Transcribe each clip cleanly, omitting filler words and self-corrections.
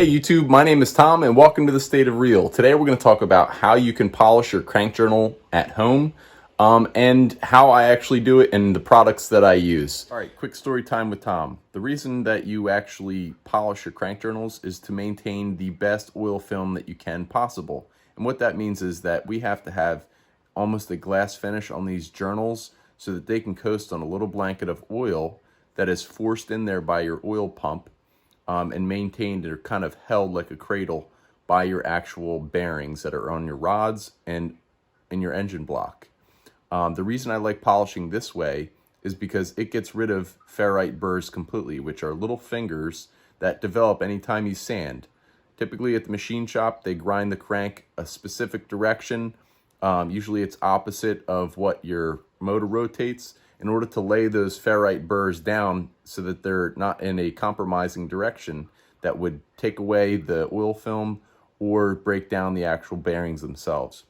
Hey YouTube, my name is Tom and welcome to the State of Real. Today we're going to talk about how you can polish your crank journal at home and how I actually do it and the products that I use. Alright, quick story time with Tom. The reason that you actually polish your crank journals is to maintain the best oil film that you can possible. And what that means is that we have to have almost a glass finish on these journals so that they can coast on a little blanket of oil that is forced in there by your oil pump and maintained or kind of held like a cradle by your actual bearings that are on your rods and in your engine block. The reason I like polishing this way is because it gets rid of ferrite burrs completely, which are little fingers that develop anytime you sand. Typically at the machine shop, they grind the crank a specific direction. Usually it's opposite of what your motor rotates in order to lay those ferrite burrs down so that they're not in a compromising direction that would take away the oil film or break down the actual bearings themselves.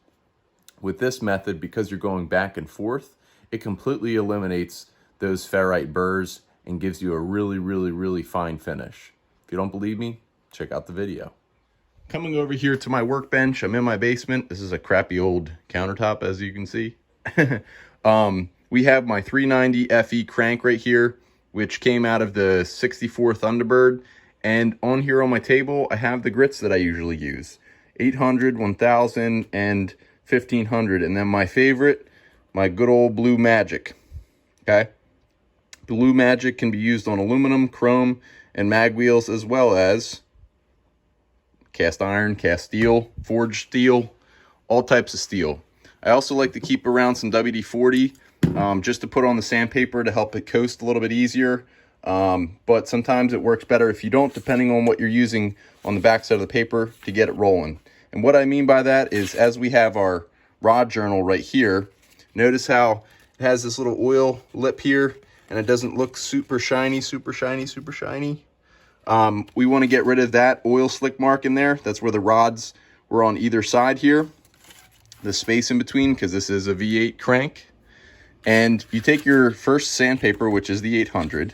With this method, because you're going back and forth, it completely eliminates those ferrite burrs and gives you a really fine finish. If you don't believe me, check out the video. Coming over here to my workbench, I'm in my basement. This is a crappy old countertop, as you can see. We have my 390 FE crank right here, which came out of the 64 Thunderbird. And on here on my table, I have the grits that I usually use. 800, 1000, and 1500. And then my favorite, my good old Blue Magic. Okay? Blue Magic can be used on aluminum, chrome, and mag wheels, as well as cast iron, cast steel, forged steel, all types of steel. I also like to keep around some WD-40 just to put on the sandpaper to help it coast a little bit easier. But sometimes it works better if you don't, depending on what you're using on the backside of the paper to get it rolling. And what I mean by that is, as we have our rod journal right here, notice how it has this little oil lip here and it doesn't look super shiny. We want to get rid of that oil slick mark in there. That's where the rods were on either side here. The space in between, because this is a V8 crank. And you take your first sandpaper, which is the 800,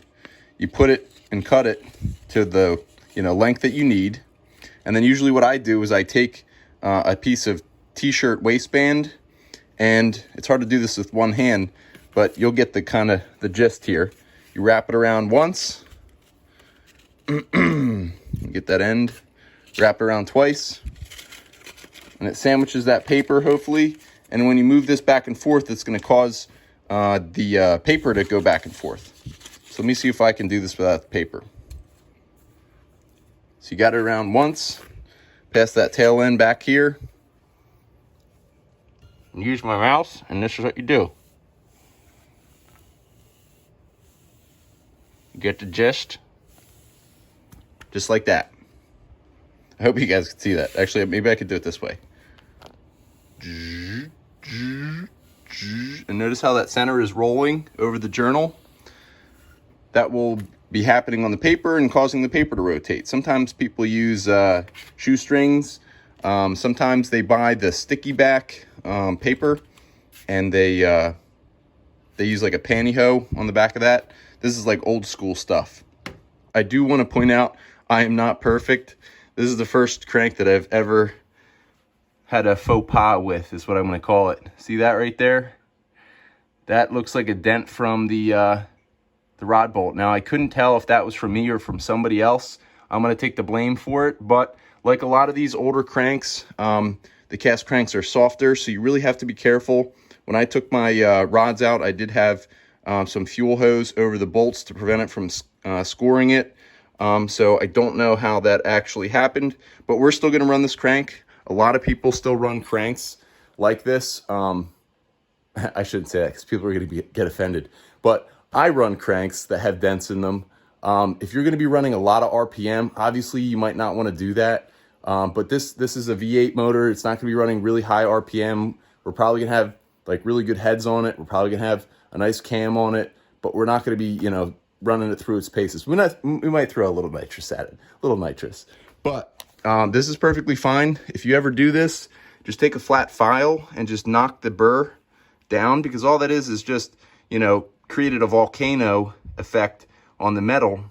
you put it and cut it to the length that you need. And then usually what I do is I take a piece of t-shirt waistband, and it's hard to do this with one hand, but you'll get the gist here. You wrap it around once, get that end, wrap it around twice, and it sandwiches that paper, hopefully. And when you move this back and forth, it's going to cause the paper to go back and forth. So let me see if I can do this without the paper. So you got it around once, pass that tail end back here, and use my mouse, and this is what you do. You get the gist, just like that. I hope you guys can see that. Actually, maybe I could do it this way. And notice how that center is rolling over the journal. That will be happening on the paper and causing the paper to rotate. Sometimes people use shoestrings. Sometimes they buy the sticky back paper, and they use like a pantyhose on the back of that. This is like old school stuff. I do want to point out, I am not perfect. This is the first crank that I've ever had a faux pas with, is what I'm going to call it. See that right there? That looks like a dent from the rod bolt. Now, I couldn't tell if that was from me or from somebody else. I'm going to take the blame for it, but like a lot of these older cranks, the cast cranks are softer, so you really have to be careful. When I took my rods out, I did have some fuel hose over the bolts to prevent it from scoring it. So I don't know how that actually happened, but we're still going to run this crank. A lot of people still run cranks like this. I shouldn't say that because people are going to get offended, but I run cranks that have dents in them. If you're going to be running a lot of RPM, obviously you might not want to do that. But this is a V8 motor. It's not going to be running really high RPM. We're probably going to have like really good heads on it. We're probably going to have a nice cam on it, but we're not going to be, running it through its paces. We might throw a little nitrous at it, but this is perfectly fine. If you ever do this, just take a flat file and just knock the burr down, because all that is just, created a volcano effect on the metal,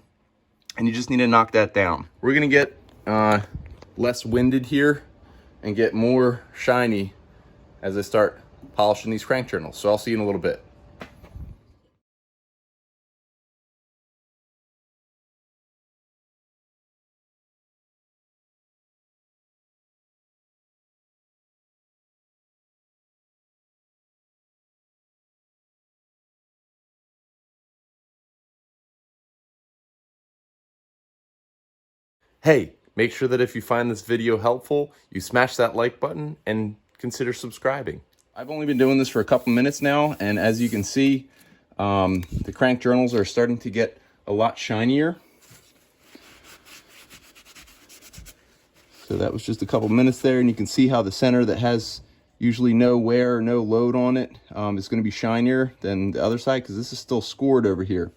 and you just need to knock that down. We're going to get less winded here and get more shiny as I start polishing these crank journals. So I'll see you in a little bit. Hey, make sure that if you find this video helpful, you smash that like button and consider subscribing. I've only been doing this for a couple minutes now, and as you can see, the crank journals are starting to get a lot shinier. So that was just a couple minutes there, and you can see how the center that has usually no wear or no load on it is going to be shinier than the other side, because this is still scored over here.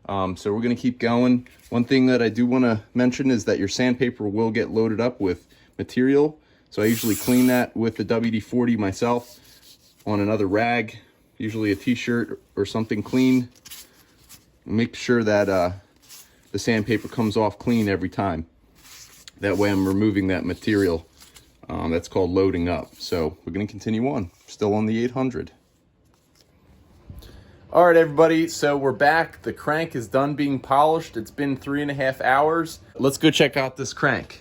So we're going to keep going. One thing that I do want to mention is that your sandpaper will get loaded up with material. So I usually clean that with the WD-40 myself on another rag, usually a t-shirt or something clean. Make sure that the sandpaper comes off clean every time. That way I'm removing that material. That's called loading up. So we're going to continue on. Still on the 800. All right, everybody, so we're back. The crank is done being polished. It's been 3.5 hours. Let's go check out this crank.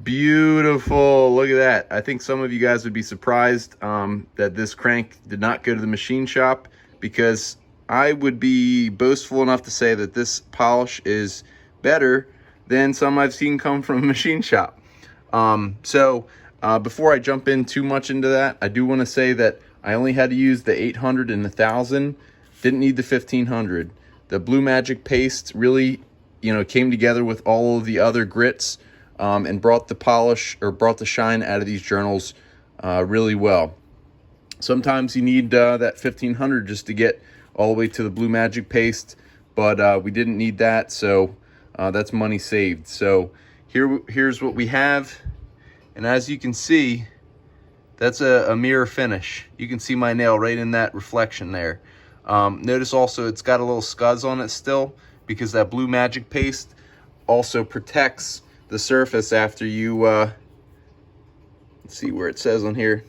Beautiful, look at that. I think some of you guys would be surprised that this crank did not go to the machine shop, because I would be boastful enough to say that this polish is better than some I've seen come from a machine shop. Before I jump in too much into that, I do want to say that I only had to use the 800 and the 1000. Didn't need the 1500. The Blue Magic paste really, came together with all of the other grits and brought the polish, or brought the shine out of these journals really well. Sometimes you need that 1500 just to get all the way to the Blue Magic paste, but we didn't need that, so that's money saved. So here's what we have, and as you can see, that's a mirror finish. You can see my nail right in that reflection there. Notice also it's got a little scuzz on it still, because that Blue Magic paste also protects the surface after you, let's see where it says on here.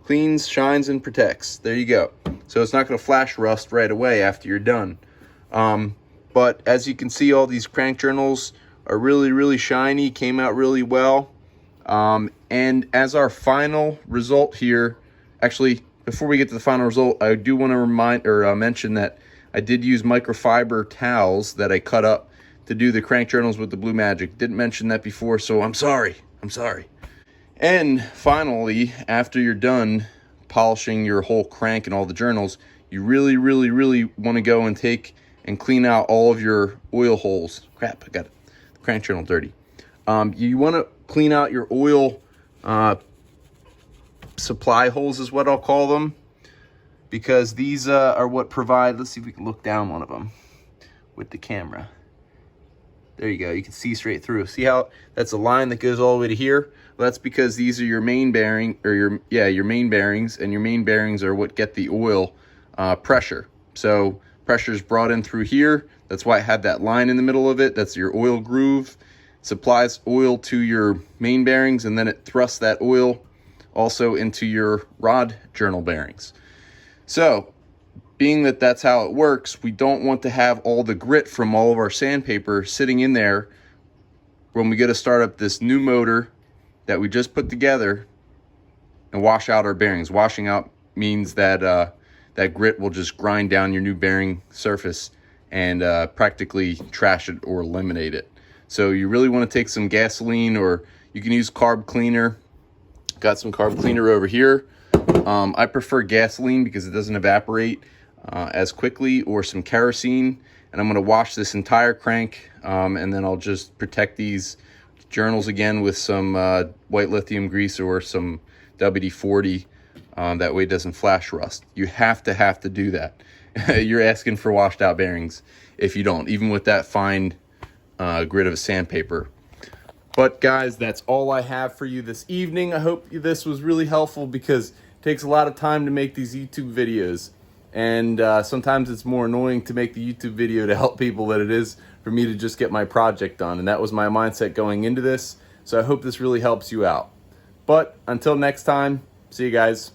Cleans, shines, and protects. There you go. So it's not going to flash rust right away after you're done. But as you can see, all these crank journals are really, really shiny, came out really well. And as our final result here, actually, before we get to the final result, I do want to mention that I did use microfiber towels that I cut up to do the crank journals with the Blue Magic. Didn't mention that before, so I'm sorry. And finally, after you're done polishing your whole crank and all the journals, you really, really, really want to go and take and clean out all of your oil holes. Crap, I got the crank journal dirty. You want to clean out your oil supply holes, is what I'll call them, because these are what provide, let's see if we can look down one of them with the camera. There you go, you can see straight through. See how that's a line that goes all the way to here? Well, that's because these are your main bearing, or your main bearings, and your main bearings are what get the oil pressure. So pressure is brought in through here. That's why I had that line in the middle of it. That's your oil groove. Supplies oil to your main bearings, and then it thrusts that oil also into your rod journal bearings. So being that that's how it works, we don't want to have all the grit from all of our sandpaper sitting in there when we get to start up this new motor that we just put together and wash out our bearings. Washing out means that that grit will just grind down your new bearing surface and practically trash it or eliminate it. So you really want to take some gasoline, or you can use carb cleaner. Got some carb cleaner over here. I prefer gasoline because it doesn't evaporate as quickly, or some kerosene. And I'm going to wash this entire crank, and then I'll just protect these journals again with some white lithium grease or some WD-40. That way it doesn't flash rust. You have to do that. You're asking for washed out bearings if you don't, even with that fine grit of sandpaper. But guys, that's all I have for you this evening. I hope this was really helpful, because it takes a lot of time to make these YouTube videos. And sometimes it's more annoying to make the YouTube video to help people than it is for me to just get my project done. And that was my mindset going into this. So I hope this really helps you out. But until next time, see you guys.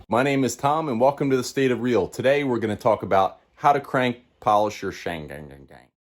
My name is Tom and welcome to the State of Real. Today we're going to talk about how to crank polish your Shangang.